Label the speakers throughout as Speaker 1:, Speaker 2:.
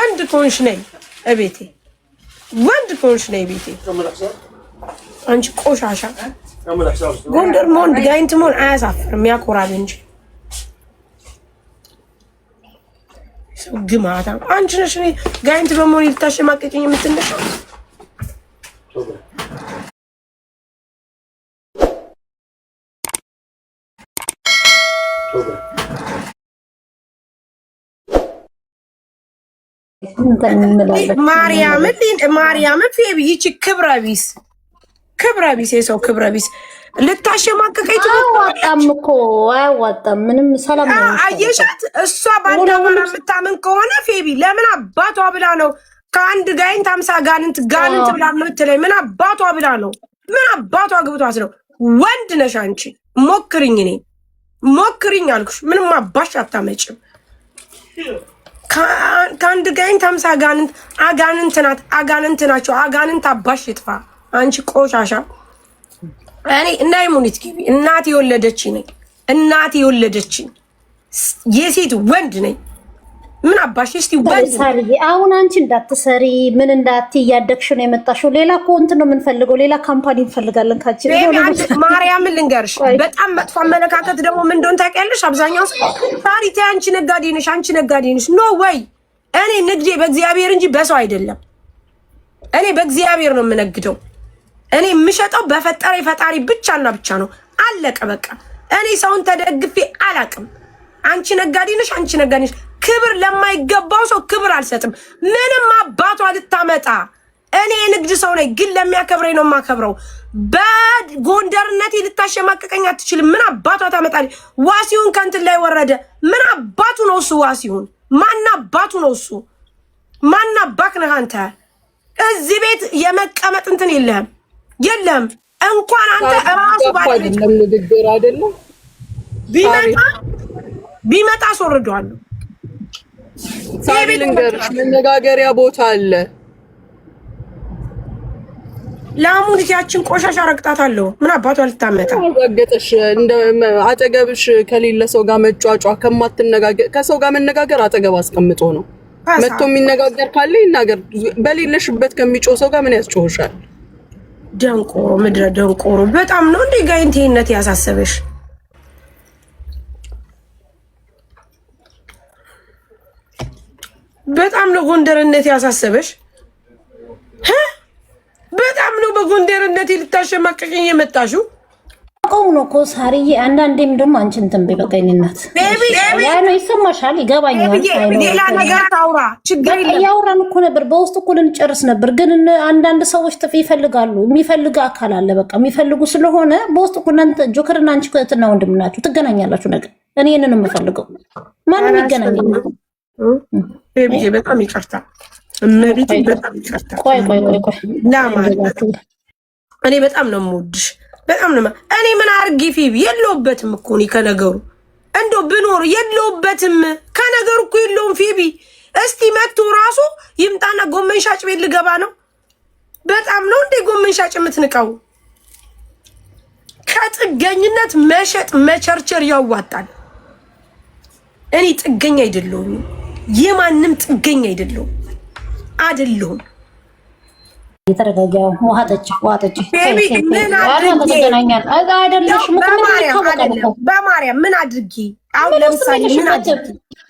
Speaker 1: ወንድ ኮንሽ ነይ እቤቴ ወንድ ኮንሽ ነይ ቤቴ አንቺ ቆሻሻ ጎንደር ሞንድ ጋይንት ሞን አያሳፍርም ያኮራል እንጂ ግማታ አንቺ ነሽ ጋይንት በመሆን ልታሸማቀቂኝ የምትነሻው ማርያም ፌቢ ይቺ ክብረቢስ የሰው ክብረቢስ ልታሸማቀቀኝ
Speaker 2: አያዋጣም እኮ አያዋጣም። ምንም ሰላም ነው
Speaker 1: አየሻት። እሷ ባንዳባራ የምታምን ከሆነ ፌቢ ለምን አባቷ ብላ ነው ከአንድ ጋይንት 50 ጋንንት ብላ የምትለኝ? ምን አባቷ ብላ ነው? ምን አባቷ ግብቷት ነው? ወንድ ነሽ አንቺ። ሞክሪኝ አልኩሽ። ምንም አባሽ አታመጭም። ከአንድ ጋይንት 50 አጋንንት ናቸው። አጋንንት አባሽ ይጥፋ። አንቺ ቆሻሻ። እኔ እና ይሙኒት ግቢ እናቴ የወለደችኝ የሴት ወንድ ነኝ። ምን አባሽ እስቲ ወንድ
Speaker 2: አሁን አንቺ እንዳትሰሪ ምን እንዳትይ እያደግሽ ነው የመጣሽው። ሌላ እኮ እንትን ነው የምንፈልገው፣ ሌላ ካምፓኒ እንፈልጋለን ካንቺ።
Speaker 1: ማርያምን ልንገርሽ፣ በጣም መጥፎ አመለካከት ደግሞ ምን እንደሆነ ታውቂያለሽ? አብዛኛው ታሪቴ አንቺ ነጋዴ ነሽ። ኖ ወይ እኔ ንግዴ በእግዚአብሔር እንጂ በሰው አይደለም። እኔ በእግዚአብሔር ነው የምነግደው። እኔ የምሸጠው በፈጠረኝ ፈጣሪ ብቻና ብቻ ነው። አለቀ በቃ። እኔ ሰውን ተደግፌ አላቅም። አንቺ ነጋዴ ነሽ። ክብር ለማይገባው ሰው ክብር አልሰጥም። ምንም አባቷ ልታመጣ። እኔ የንግድ ሰው ነኝ፣ ግን ለሚያከብረኝ ነው የማከብረው። በጎንደርነቴ ልታሸማቀቀኝ አትችልም። ምን አባቷ ታመጣለች? ዋሲሁን ከእንትን ላይ ወረደ። ምን አባቱ ነው እሱ? ዋሲሁን ማን አባቱ ነው እሱ? ማን አባክ ነህ አንተ? እዚህ ቤት የመቀመጥ እንትን የለም። እንኳን አንተ ራሱ ባለች
Speaker 3: ንግግር አይደለም።
Speaker 1: ቢመጣ አስወርደዋለሁ።
Speaker 3: ሳቢ ልንገርሽ፣ መነጋገሪያ ቦታ አለ።
Speaker 1: ለአሙኒት ያችን ቆሻሻ ረግጣታለሁ። ምን አባቷ ልታመጣ?
Speaker 3: ረገጠሽ እንደ አጠገብሽ ከሌለ ሰው ጋር መጫጫ ከሰው ጋር መነጋገር አጠገብ አስቀምጦ ነው። መጥቶ የሚነጋገር ካለ ይናገር። በሌለሽበት ከሚጮህ ሰው ጋር ምን ያስጮህሻል?
Speaker 1: ደንቆሮ፣ ምድረ ደንቆሮ። በጣም ነው እንዴ ጋይንቴነት ያሳሰበሽ? በጣም ነው ጎንደርነት ያሳሰበሽ? በጣም ነው በጎንደርነት ልታሸማቀቀኝ የመጣሽው?
Speaker 2: አውቀው ነው እኮ ሳርዬ። አንዳንዴም ደግሞ አንቺ እንትን በቀኝነት ነው ይሰማሻል፣ ይገባኛል።
Speaker 1: ሌላ ነገር ታውራ ችግር የለም።
Speaker 2: እያወራን እኮ ነበር፣ በውስጥ እኮ ልንጨርስ ነበር። ግን አንዳንድ ሰዎች ጥፍ ይፈልጋሉ። የሚፈልግ አካል አለ። በቃ የሚፈልጉ ስለሆነ በውስጥ እኮ እናንተ ጆከርና አንቺ እህትና ወንድም ናችሁ፣ ትገናኛላችሁ። ነገር እኔ ይሄንን የምፈልገው ማንም ይገናኛል።
Speaker 1: በጣም ይቅርታ እመቤቴ፣ በጣም ይቅርታ።
Speaker 2: ቆይ
Speaker 1: እኔ በጣም ነው የምወድሽ፣ በጣም ነው። እኔ ምን አድርጌ ፌቢ የለውበትም እኮ እኔ ከነገሩ እንደው ብኖር የለውበትም ከነገሩ እኮ የለውም ፌቢ። እስቲ መጥቶ ራሱ ይምጣና ጎመን ሻጭ ቤት ልገባ ነው። በጣም ነው እንዴ ጎመን ሻጭ የምትንቀው? ከጥገኝነት መሸጥ መቸርቸር ያዋጣል። እኔ ጥገኛ አይደለሁም፣ የማንም ጥገኛ አይደለሁም።
Speaker 2: የተረጋጋው ውሃ ጠጪ
Speaker 1: ቤቢ። ምን በማርያም ምን አድርጊ? አሁን ለምሳሌ ምን አድርጊ?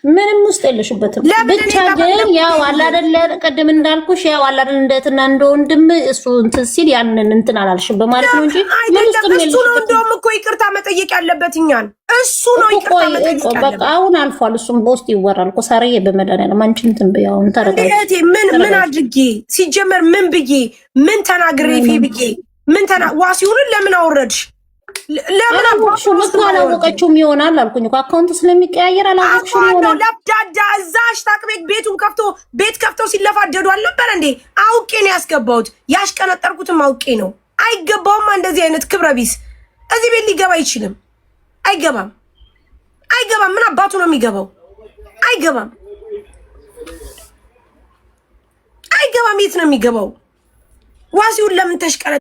Speaker 2: ምንም ውስጥ የለሽበትም። ብቻ ግን ያው አለ አይደለ፣ ቅድም እንዳልኩሽ ያው አለ አይደል፣ እንደትና እንደወንድም እሱ እንትን ሲል ያንን እንትን አላልሽም በማለት ነው እንጂ ምን ውስጥ ነው?
Speaker 1: እሱ ነው እንደውም እኮ ይቅርታ መጠየቅ ያለበት እኛን። እሱ ነው ይቅርታ መጠየቅ ያለበት።
Speaker 2: በቃ አሁን አልፏል። እሱም በውስጥ ይወራል እኮ ሳርዬ፣ በመድኃኒዓለም አንቺ እንትን በያውን ተረጋግጥ።
Speaker 1: ምን አድርጌ ሲጀመር ምን ብዬ ምን ተናግሬ ብዬ ምን ዋሲሁን ለምን አወረድሽ? ለምን
Speaker 2: አወቅሽው? ምክንያቱም አላወቀችውም ይሆናል አልኩኝ እኮ አካውንቱ ስለሚቀያየር አላወቅሽውም ይሆናል።
Speaker 1: ለብዳዳ እዛ አሽታቅ ቤቱን ከፍተው ሲለፋደዱ አልነበረ እንዴ? አውቄ ነው ያስገባሁት። ያሽቀነጠርኩትም አውቄ ነው። አይገባውም እንደዚህ አይነት ክብረ ቢስ እዚህ ቤት ሊገባ አይችልም። አይገባም። ምን አባቱ ነው የሚገባው? አይገባም። የት ነው የሚገባው? ዋሲውን ለምን ተሽቀረ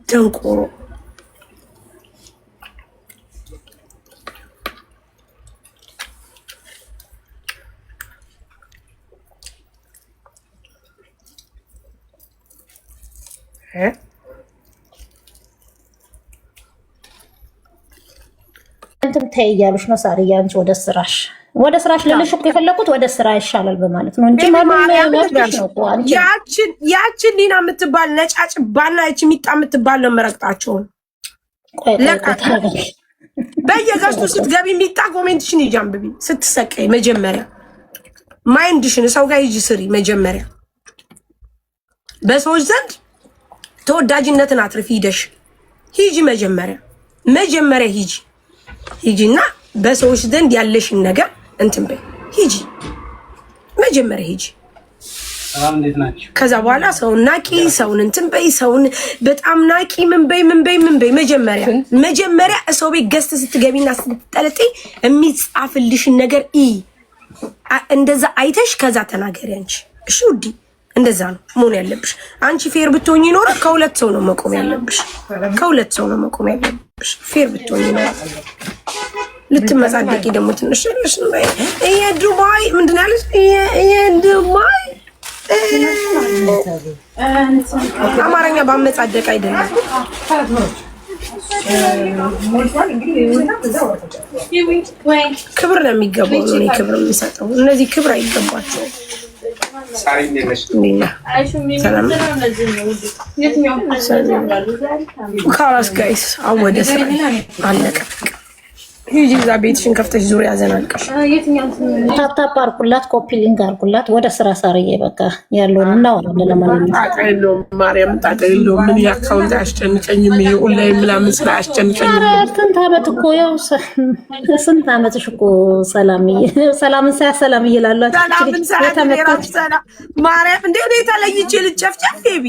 Speaker 1: ደንቆሮ
Speaker 2: እንትን ተይ እያሉሽ ነው ሳርዬ። አንቺ ወደ ስራሽ ልልሽ እኮ የፈለኩት ወደ ስራ ይሻላል በማለት ነው እንጂ
Speaker 1: ያችን ሊና የምትባል ነጫጭ ባና ይች ሚጣ የምትባል ነው መረቅጣቸውን በየገዝቱ ስትገቢ ሚጣ ኮሜንትሽን ይጂ አንብቢ። ስትሰቀይ መጀመሪያ ማይንድሽን ሰው ጋር ይጂ ስሪ። መጀመሪያ በሰዎች ዘንድ ተወዳጅነትን አትርፊ። ሂጂ መጀመሪያ ሂጂና በሰዎች ዘንድ ያለሽን ነገር እንትን በይ። መጀመሪያ ሂጂ። ከዛ በኋላ ሰውን ናቂ፣ ሰውን እንትን በይ፣ ሰውን በጣም ናቂ። ምን በይ መጀመሪያ ሰው ቤት ገዝት ስትገቢና ስትጠለጤ የሚጻፍልሽን ነገር እንደዛ አይተሽ ከዛ ተናገሪ አንቺ። እሺ ውዲ እንደዛ ነው መሆን ያለብሽ። አንቺ ፌር ብትሆኚ ኖረ ከሁለት ሰው ነው መቆም ያለብሽ። ፌር ብትሆኚ ኖረ ልትመጻደቂ ደግሞ ትንሽ ነሽ። ዱባይ ምንድን ያለሽ? ዱባይ አማርኛ ባመጻደቅ አይደለም። ክብር ነው የሚገባው። ነው እኔ ክብር የምሰጠው። እነዚህ ክብር አይገባቸውም። ካላስ ጋይስ አወደ ስራ አለቀ። ሂጂ እዛ ቤትሽን ከፍተሽ ዙሪያ ዘናልቀሽ
Speaker 2: ታፕታፕ አርጉላት፣ ኮፒ ሊንክ አርጉላት። ወደ ስራ ሳርዬ በቃ ያለውን እናወራለን። ለማንኛውም
Speaker 1: ጣጣ የለውም ማርያም፣ ጣጣ የለውም። ምን ያካውንት አያስጨንቀኝም። ይሄ ኦንላይን ምናምን ስራ አያስጨንቀኝም።
Speaker 2: ስንት ዓመት እኮ ያው ስንት ዓመትሽ እኮ ሰላምን ሳያሰላም እየላላችሁ የተመጣች
Speaker 1: ማርያም እንዴ ነው ተለይቼ ልጨፍጨፍ ቤቢ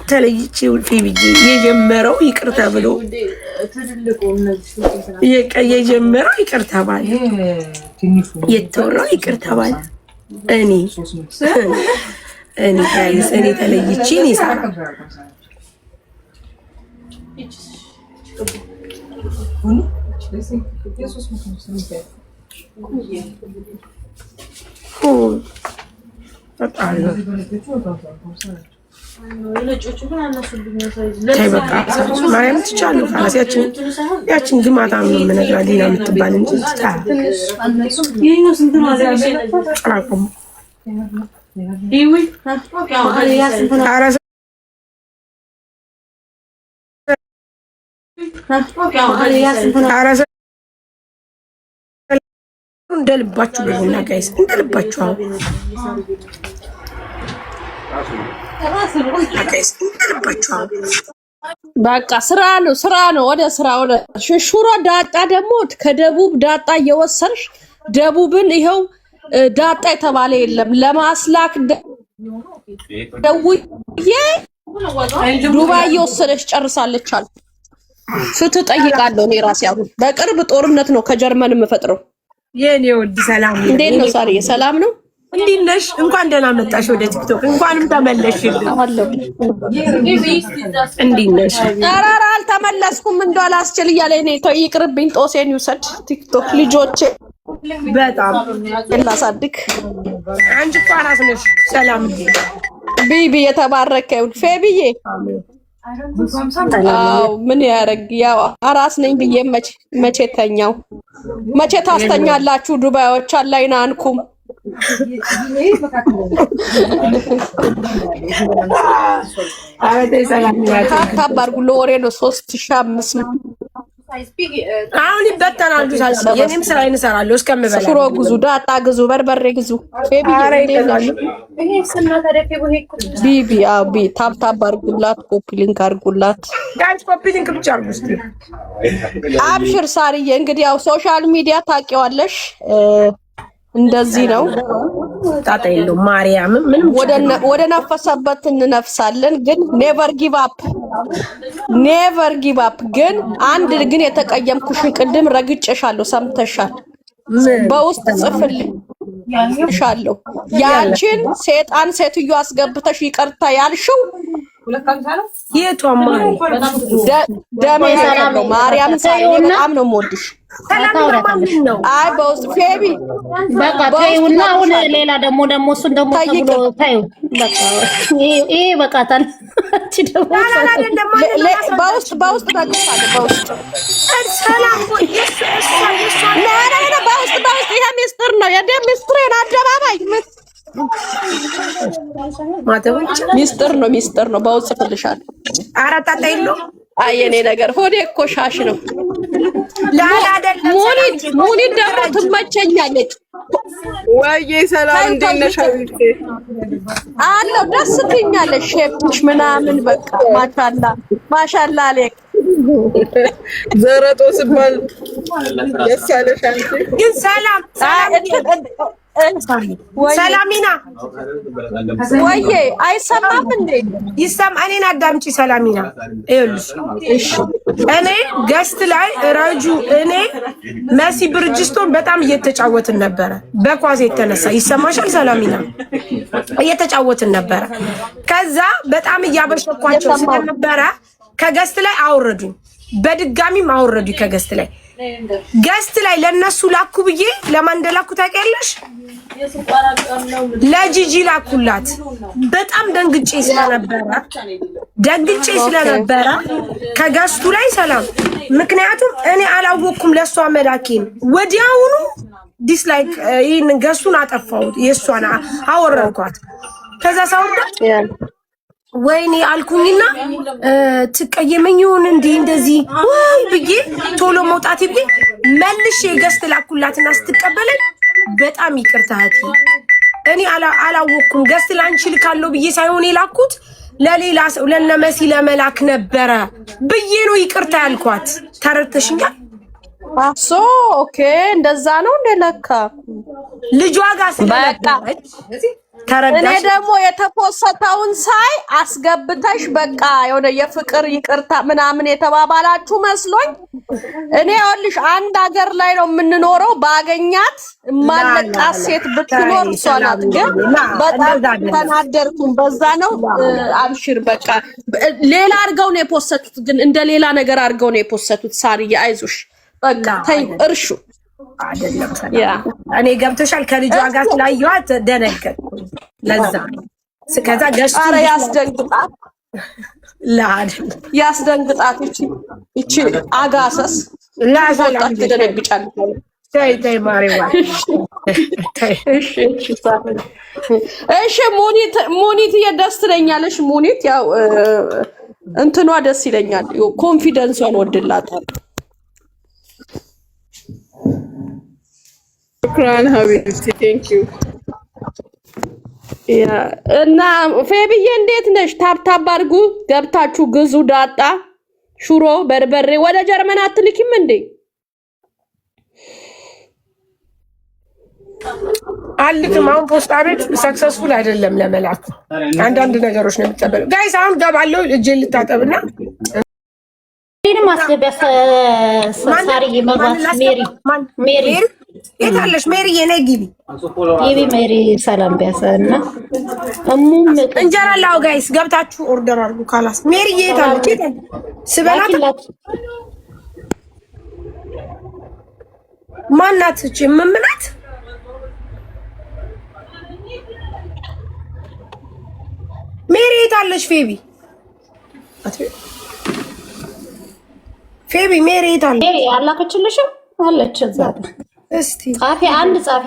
Speaker 1: ተለይቼ ፌቢጂ የጀመረው ይቅርታ ብሎ የጀመረው ይቅርታ ባለ የተወራው ይቅርታ ባለ እኔ ተለይቼ እኔ ሳራ ማርያም ትቻለሁ ካላስ ያችን ግማታ ነው የምነግራት ሊና የምትባል እንጂ እንደልባችሁ ግቡና ጋይስ እንደልባችሁ
Speaker 4: በቃ ስራ ነው። ወደ ስራ ሽሹሮ ዳጣ ደግሞ ከደቡብ ዳጣ እየወሰንሽ ደቡብን ይኸው ዳጣ የተባለ የለም ለማስላክ ደውዬ ዱባይ እየወሰነች ጨርሳለች አሉ። ፍትህ ጠይቃለሁ እኔ ራሴ። አሁን በቅርብ ጦርነት ነው ከጀርመን የምፈጥረው።
Speaker 1: የኔ ወድ ሰላም
Speaker 4: እንዴት ነው ሳርዬ? ሰላም ነው።
Speaker 1: እንዴት ነሽ? እንኳን ደህና መጣሽ ወደ ቲክቶክ። እንኳንም ተመለስሽልኝ። እንዴት ነሽ?
Speaker 4: ኧረ አልተመለስኩም። እንደው አላስችል እያለኝ ነው። ይቅርብኝ፣ ጦሴን ይውሰድ ቲክቶክ። ልጆቼ
Speaker 1: በጣም
Speaker 4: ላሳድግ።
Speaker 1: አንቺ እኮ አራስ ነሽ። ሰላም
Speaker 4: ቢቢ የተባረከ ይሁን ፌቢዬ። አዎ ምን ያረግ ያው አራስ ነኝ ብዬ መቼ ተኛው? መቼ ታስተኛላችሁ ዱባዮች? አላይና አንኩም ታባርጉ ለወሬ ነው 3500
Speaker 1: አሁን ይበተናሉ። የኔም ስራ እንሰራለሁ እስከምበላ።
Speaker 4: ሽሮ ግዙ፣ ዳጣ ግዙ፣ በርበሬ ግዙ። ቢቢ አቢ ታብ አርጉላት፣ ኮፒ ሊንክ አርጉላት።
Speaker 1: ጋይስ ኮፒ ሊንክ ብቻ አርጉ እስቲ።
Speaker 4: አብሽር ሳርዬ። እንግዲህ ያው ሶሻል ሚዲያ ታውቂዋለሽ፣ እንደዚህ ነው።
Speaker 1: ጣጣ የለውም። ማርያም ምንም
Speaker 4: ወደ ነፈሰበት እንነፍሳለን። ግን ኔቨር ጊቭ አፕ። ግን አንድ ግን የተቀየምኩሽን ቅድም ረግጬሻለሁ፣ ሰምተሻል? በውስጥ ጽፍልኝ ሻለው ያንቺን ሴጣን ሴትዮ አስገብተሽ ይቅርታ ያልሽው
Speaker 1: የቷማ
Speaker 4: ደሜ ነው። ማርያም በጣም ነው የምወድሽ።
Speaker 1: ነው
Speaker 4: አይ በውስጥ ፌቢ
Speaker 2: በቃ ተይውና አሁን ሌላ ደግሞ እሱን ደግሞ ተብሎ ታዩ በቃ ይሄ በቃታል። እቺ ደግሞ
Speaker 4: በውስጥ በውስጥ
Speaker 1: ሰላም ወይ
Speaker 4: በውስጥ ይሄ ሚስጥር ነው። የደም ሚስጥሬን አደባባይ ሚስጥር ነው። በውስጥ ፍልሻለሁ።
Speaker 1: አራት አጣይሎ
Speaker 4: አይ የኔ ነገር ሆዴ እኮ ሻሽ ነው። ሙኒት ደግሞ ትመቸኛለች።
Speaker 3: ወይዬ ሰላም እንዴት ነሽ?
Speaker 4: አለው ደስ ትኛለሽ። ሼፕሽ ምናምን በቃ ማሻላ አለክ
Speaker 3: ዘረጦ ስባል ደስ ያለሽ አንቺ
Speaker 1: ግን ሰላሚና
Speaker 4: ወይዬ አይሰማም እንዴ?
Speaker 1: እኔን አዳምጪ ሰላሚና። ይኸውልሽ እኔ ገስት ላይ ረጁ መሲ ብርጅስቶን በጣም እየተጫወትን ነበረ፣ በኳስ የተነሳ ይሰማሻል ሰላሚና? እየተጫወትን ነበረ። ከዛ በጣም እያበሸኳቸው ስለነበረ ከገስት ላይ አወረዱኝ፣ በድጋሚም አወረዱኝ ከገስት ላይ። ገስት ላይ ለነሱ ላኩ ብዬ ለማን እንደላኩ ታውቂያለሽ? ለጂጂ ላኩላት። በጣም ደንግጬ ስለነበረ ከገስቱ ላይ ሰላም፣ ምክንያቱም እኔ አላወቅኩም ለሷ መላኬን። ወዲያውኑ ዲስላይክ ይሄን ገስቱን አጠፋሁት፣ የሷን አወረድኳት። ከዛ ሳውዳ ወይኔ አልኩኝና ትቀየመኝ ይሁን እንደዚህ ወይ ብዬ ቶሎ መውጣት ብዬ መልሼ ገስት ላኩላትና ስትቀበለኝ በጣም ይቅርታ እህቴ፣ እኔ አላወቅኩም ገስት ላንቺ ልካለው ብዬ ሳይሆን የላኩት ለሌላ ሰው ለነመሲ ለመላክ ነበረ ብዬ ነው ይቅርታ ያልኳት። ተረድተሽኛል?
Speaker 4: ኦኬ እንደዛ ነው እንደለካ
Speaker 1: ልጇ ጋር ስለነበረች
Speaker 4: እኔ ደግሞ የተፖሰተውን ሳይ አስገብተሽ በቃ የሆነ የፍቅር ይቅርታ ምናምን የተባባላችሁ መስሎኝ። እኔ ይኸውልሽ አንድ ሀገር ላይ ነው የምንኖረው። ባገኛት ማለቃት ሴት ብትኖር እሷ ናት። ግን በጣም ተናደርኩኝ። በዛ ነው አብሽር በቃ ሌላ አድርገው ነው የፖሰቱት። ግን እንደ ሌላ ነገር አድርገው ነው የፖሰቱት። ሳርዬ አይዞሽ በቃ ተይ እርሹ
Speaker 1: አይደለም እኔ ገብቶሻል። ከልጇ ጋር ስላየኋት ደነገጥኩ። ለዛ ከዛ ገሽ
Speaker 4: ኧረ ያስደንግጣት ያስደንግጣት። እቺ አጋሰስ ላዛላት ትደነግጫለች።
Speaker 1: ተይ ማሪዋ
Speaker 4: እሺ ሙኒት ደስ ትለኛለሽ። ሙኒት ያው እንትኗ ደስ ይለኛል። ኮንፊደንሷን ወድላታል።
Speaker 3: ሽክራን ሀቢብቲ ቴንክ ዩ።
Speaker 4: እና ፌብዬ እንዴት ነሽ? ታብታብ አድርጉ፣ ገብታችሁ ግዙ። ዳጣ፣ ሽሮ፣ በርበሬ ወደ ጀርመን አትልኪም እንዴ?
Speaker 1: አልክም። አሁን ፖስታ ቤት ሰክሰስፉል አይደለም ለመላክ አንዳንድ ነገሮች ነው የሚጠበቀው። ጋይስ አሁን ገባለሁ እጄን ልታጠብና
Speaker 2: ይሄንም አስገቢያ ሳርዬ መግባት ሜሪ
Speaker 1: የት አለሽ? ሜሪ የኔ ግቢ
Speaker 2: ሜሪ ሰላም ቢያሰና እሙም
Speaker 1: እንጀራ ላው ጋይስ ገብታችሁ ኦርደር አድርጉ። ካላስ ሜሪ የት አለች? ስበላት ማናት? እቺ ምምናት? ሜሪ የት አለች? ፌቢ ሜሪ የት አለች?
Speaker 2: ሜሪ አላከችልሽም? አለች እዛ።
Speaker 1: እስቲ
Speaker 2: ጻፊ አንድ ጻፊ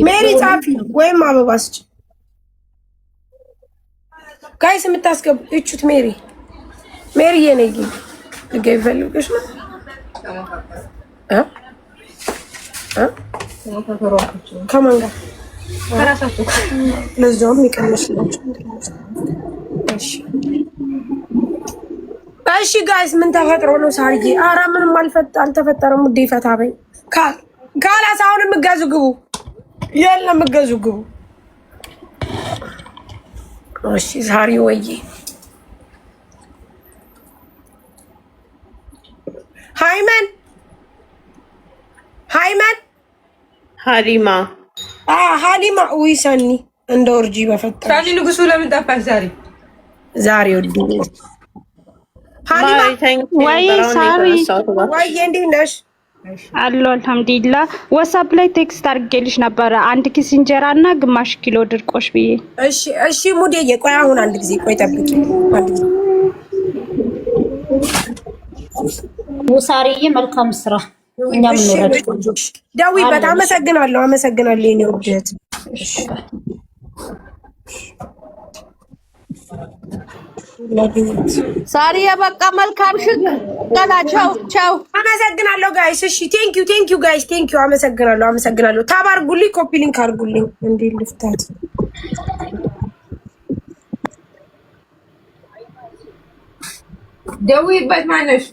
Speaker 1: ሜሪ ጻፊ ወይም አበባ ስጭ ጋይስ የምታስገቡ እቹት ሜሪ የኔ ግቢ ፈልግሽ ነው ከማን ጋር ከራሳችሁ ለዛውም ይቀንስላችሁ። እሺ ጋይስ ምን ተፈጥሮ ነው ሳርዬ? ኧረ ምንም አልተፈጠረም። ውዴ ፈታ በይ። ካላስ አሁን የምትገዙ ግቡ። የለም የምትገዙ ግቡ። እሺ ሳሪ ወይዬ ሃይመን
Speaker 5: ሀሊማ
Speaker 1: ሀሊማ ውይ ሰኒ እንደ ወርጂ በፈጠረ
Speaker 5: ሳኒ ንጉሱ ለምን ጠፋሽ ዛሬ?
Speaker 1: ዛሬ ወዲ ሀሊማ
Speaker 6: ወይ ሳሪ
Speaker 1: ወይ እንዴት ነሽ?
Speaker 6: አሎ አልሐምዱሊላህ። ዋትስአፕ ላይ ቴክስት አድርጌልሽ ነበረ 1 ኪስ እንጀራ እና ግማሽ ኪሎ ድርቆሽ ብዬ።
Speaker 1: እሺ እሺ ሙዴ ቆይ አሁን አንድ ጊዜ ቆይ ጠብቂ አንድ ጊዜ
Speaker 2: ሙሳሪዬ መልካም ስራ። እኛ ምን ወረድ
Speaker 1: ዳዊ በጣም አመሰግናለሁ የኔ ውድት።
Speaker 4: ሳሪዬ በቃ መልካም ሽግ ገላቸው ቻው።
Speaker 1: አመሰግናለሁ ጋይስ። እሺ ቴንክ ዩ ጋይስ ቴንክ ዩ አመሰግናለሁ። ታብ አድርጉልኝ፣ ኮፒ ሊንክ አድርጉልኝ። እንዴ ልፍታት
Speaker 5: ደውይበት ማነሽ?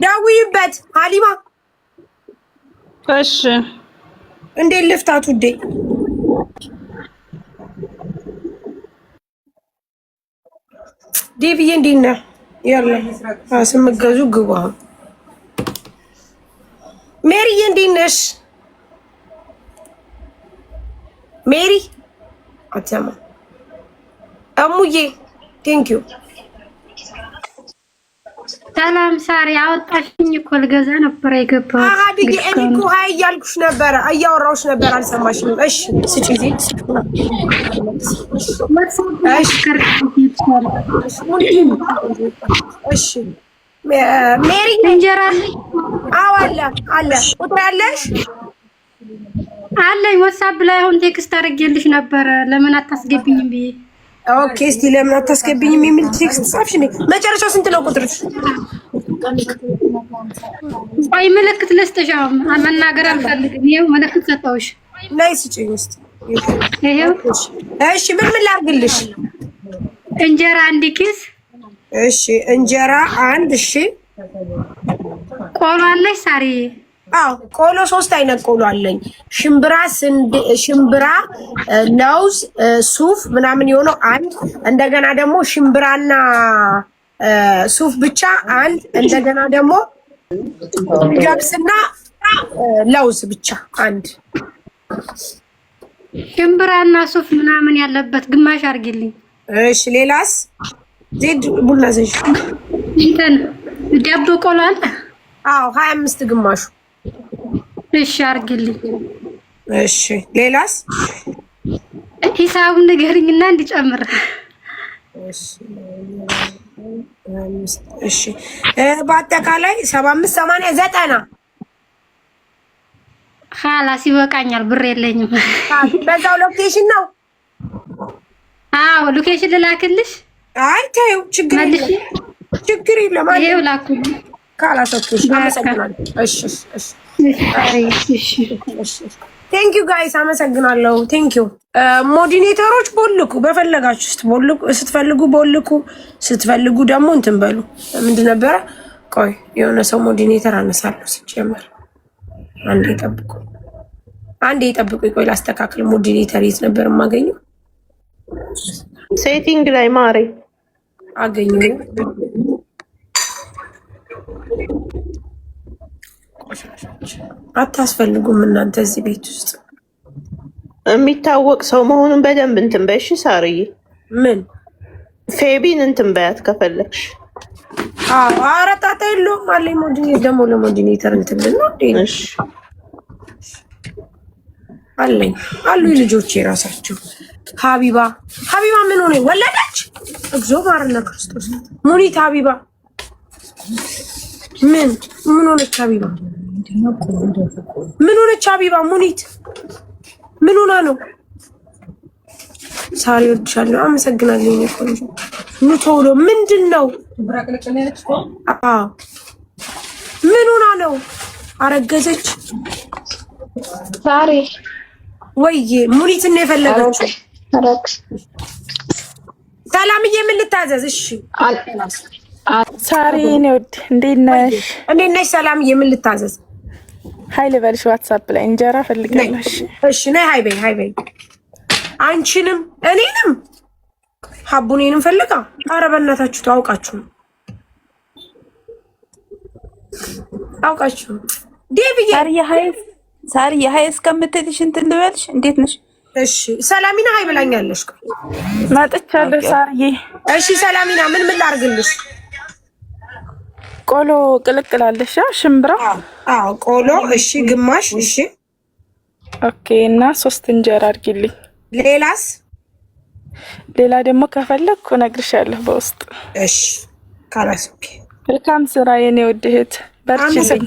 Speaker 1: ደውይበት ሀሊማ።
Speaker 6: እሺ
Speaker 1: እንዴ ልፍታት ውዴ። ዴቪዬ እንዴት ነህ? ያለ ስምገዙ ግቡ። አሁን ሜሪዬ እንዴት ነሽ? ሜሪ አትሰማም። እሙዬ ቴንክ ዩ።
Speaker 7: ሰላም ሳሪ፣ አወጣሽኝ እኮ ልገዛ ነበር የገባሁት።
Speaker 1: አሃድዬ እኔ እኮ ሀይ እያልኩሽ ነበረ፣ እያወራሁሽ ነበር፣ አልሰማሽም። እሺ ስጪ ዜት። እሺ ሜሪ
Speaker 7: እንጀራ አለኝ?
Speaker 1: አዎ አለ። ቁጥር ያለሽ
Speaker 7: አለኝ። ዋትስአፕ ላይ አሁን ቴክስት አድርጌልሽ ነበረ ለምን አታስገብኝም ብዬ።
Speaker 1: ኦኬ እስቲ ለምን አታስገብኝም የሚል ቴክስት ጻፍሽ? መጨረሻው ስንት ነው ቁጥርሽ?
Speaker 7: ቆይ ምልክት ልስጥሽ። መናገር አልፈልግም። ይኸው ምልክት ሰጠሁሽ።
Speaker 1: ነይ ስጪኝ እስቲ።
Speaker 7: ይኸው
Speaker 1: እሺ ምን ላድርግልሽ?
Speaker 7: እንጀራ 1 ኪስ።
Speaker 1: እሺ እንጀራ 1። እሺ
Speaker 7: ቆሎ አለሽ ሳሪዬ?
Speaker 1: አዎ ቆሎ 3 አይነት ቆሎ አለኝ። ሽምብራ፣ ለውዝ፣ ሱፍ ምናምን የሆነው 1። እንደገና ደግሞ ሽምብራና ሱፍ ብቻ 1። እንደገና ደግሞ ገብስና ለውዝ ብቻ 1።
Speaker 7: ሽምብራና ሱፍ ምናምን ያለበት ግማሽ አድርጊልኝ።
Speaker 1: እሺ ሌላስ? ዜድ ቡና ዘይሽ
Speaker 7: እንትን ዳቦ ቆሎ አለ?
Speaker 1: አዎ 25 ግማሹ።
Speaker 7: እሺ አድርጊልኝ።
Speaker 1: እሺ ሌላስ?
Speaker 7: ሂሳቡን ንገሪኝና እንዲጨምር።
Speaker 1: እሺ በአጠቃላይ 75 80 90
Speaker 7: ኻላስ ይበቃኛል። ብር የለኝም።
Speaker 1: በዛው ሎኬሽን ነው?
Speaker 7: አዎ ሎኬሽን ልላክልሽ?
Speaker 1: አይ ተይው ችግር የለም።
Speaker 7: ይሄው ላኩልኝ።
Speaker 1: ካላሰክሽ አመሰግናለሁ። እሺ ቴንክ ዩ ጋይስ አመሰግናለሁ። ቴንክ ዩ ሞዲኔተሮች ቦልኩ፣ በፈለጋችሁ ስትፈልጉ ቦልኩ፣ ስትፈልጉ ደግሞ እንትን በሉ። ምንድን ነበረ? ቆይ የሆነ ሰው ሞዲኔተር አነሳለሁ ሲጀመር። አንዴ ጠብቁ። ቆይ ላስተካክል። ሞዲኔተር የት ነበር የማገኘው?
Speaker 4: ሴቲንግ ላይ ማሬ
Speaker 1: አገኘው። አታስፈልጉም እናንተ እዚህ ቤት ውስጥ
Speaker 4: የሚታወቅ ሰው መሆኑን በደንብ እንትን በይሽ ሳርዬ።
Speaker 1: ምን
Speaker 4: ፌቢን እንትን በያት ከፈለግሽ።
Speaker 1: ኧረ ጣጣ የለውም አለኝ። ሞዲኔተር ደግሞ ለሞዲኔተር እንትን ልና
Speaker 4: እሺ
Speaker 1: አለኝ አሉ ልጆች የራሳቸው። ሀቢባ ምን ሆነ? ወለደች? እግዚኦ ማርና ክርስቶስ። ሙኒት ሀቢባ ምን ሆነች? ሀቢባ ምን ሆነች? ሀቢባ ሙኒት ምን ሆና ነው? ሳሪ ወድሻለሁ። አመሰግናለሁ። እኔ ቆንጆ ኑ ቶሎ። ምንድን ነው? ምን ሆና ነው? አረገዘች?
Speaker 6: ሳሪ
Speaker 1: ወይዬ ሙኒት ነው የፈለገችው። ሰላምዬ ምን ልታዘዝ? እሺ
Speaker 8: ሳሪ ነው። እንዴት ነሽ?
Speaker 1: ሰላምዬ ምን ልታዘዝ?
Speaker 8: ሀይ ልበልሽ። ዋትስአፕ ላይ እንጀራ ፈልጋለሽ?
Speaker 1: እሺ ነይ። ሀይ በይ። አንቺንም እኔንም ሀቡኔንም ፈልጋ። ኧረ በእናታችሁ ታውቃችሁ ዴቪዬ
Speaker 9: ሳሪ የሀይ እስከምትልሽ እንትን ልበልሽ። እንዴት ነሽ?
Speaker 1: እሺ ሰላሚና ሀይ ብላኛለሽ።
Speaker 8: መጥቻለሁ ሳርዬ።
Speaker 1: እሺ ሰላሚና ምን ላርግልሽ?
Speaker 8: ቆሎ ቅልቅላለሽ? ሽምብራ?
Speaker 1: አዎ ቆሎ። እሺ ግማሽ። እሺ
Speaker 8: ኦኬ። እና 3 እንጀራ አድርጊልኝ።
Speaker 1: ሌላስ?
Speaker 8: ሌላ ደግሞ ከፈለኩ እነግርሻለሁ በውስጥ።
Speaker 1: እሺ ካላስ። ኦኬ
Speaker 8: መልካም ስራ የኔ ውድ እህት፣ በርቺልኝ።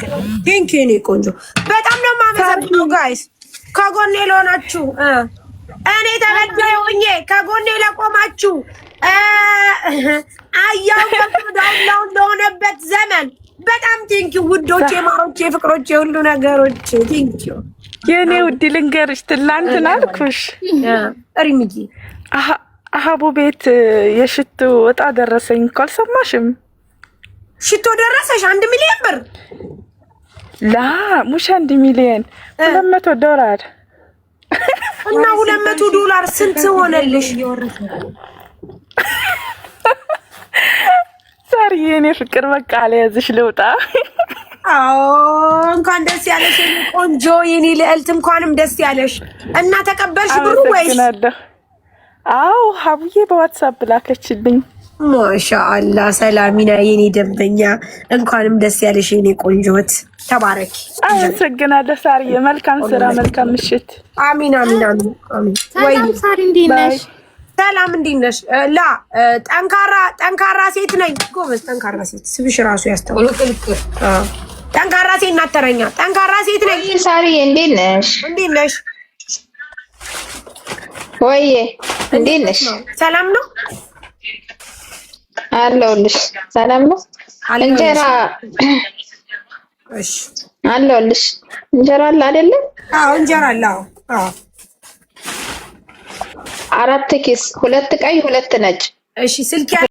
Speaker 1: ቴንክ ዩ የኔ ቆንጆ፣ በጣም ነው የማመሰግነው ጋይስ። ከጎኔ ለሆናችሁ እኔ ተበዳይ ሆኜ ከጎኔ ለቆማችሁ አያው ከዳውላው እንደሆነበት ዘመን በጣም ቴንክ ዩ ውዶቼ፣ ማሮቼ፣ ፍቅሮቼ፣ ሁሉ ነገሮች ቴንክ ዩ
Speaker 8: የኔ ውድ። ልንገርሽ ትላንትና አልኩሽ
Speaker 1: ሪሚጂ
Speaker 8: አሀቡ ቤት የሽቱ እጣ ደረሰኝ እኮ አልሰማሽም?
Speaker 1: ሽቶ ደረሰሽ? 1 ሚሊዮን ብር?
Speaker 8: ላ ሙሽ 1 ሚሊዮን $200
Speaker 1: እና $200 ስንት ሆነልሽ?
Speaker 8: ዛሬ የኔ ፍቅር በቃ አልያዝሽ ልውጣ።
Speaker 1: አዎ እንኳን ደስ ያለሽ የኔ ቆንጆ፣ የኔ ልዕልት፣ እንኳንም ደስ ያለሽ። እና ተቀበልሽ ብሩ ወይስ?
Speaker 8: አዎ ሀቡዬ በዋትስአፕ ላከችልኝ።
Speaker 1: ማሻአላ ሰላሚና የኔ ደንበኛ፣ እንኳንም ደስ ያለሽ የኔ ቆንጆት። ተባረኪ።
Speaker 8: አመሰግናለሁ ሳርዬ። መልካም ስራ፣ መልካም ምሽት።
Speaker 1: አሚን አሚን አሚን። ወይ
Speaker 2: ሳሪ እንዴት ነሽ?
Speaker 1: ሰላም እንዴት ነሽ? ላ ጠንካራ ሴት ነኝ። ጎበዝ ጠንካራ ሴት ስብሽ ራሱ ያስተውላል። ጠንካራ ሴት ናተረኛ። ጠንካራ ሴት ነኝ።
Speaker 9: ሳሪ እንዴት ነሽ?
Speaker 1: እንዴት ነሽ?
Speaker 9: ወይ እንዴት ነሽ?
Speaker 1: ሰላም ነው
Speaker 9: አለሁልሽ። ሰላም ነው። እንጀራ
Speaker 1: እሺ
Speaker 9: አለሁልሽ። እንጀራ አለ አይደለ?
Speaker 1: አዎ እንጀራ አለ። አዎ
Speaker 9: 4 ኪስ፣ 2 ቀይ 2 ነጭ።
Speaker 1: እሺ ስልክ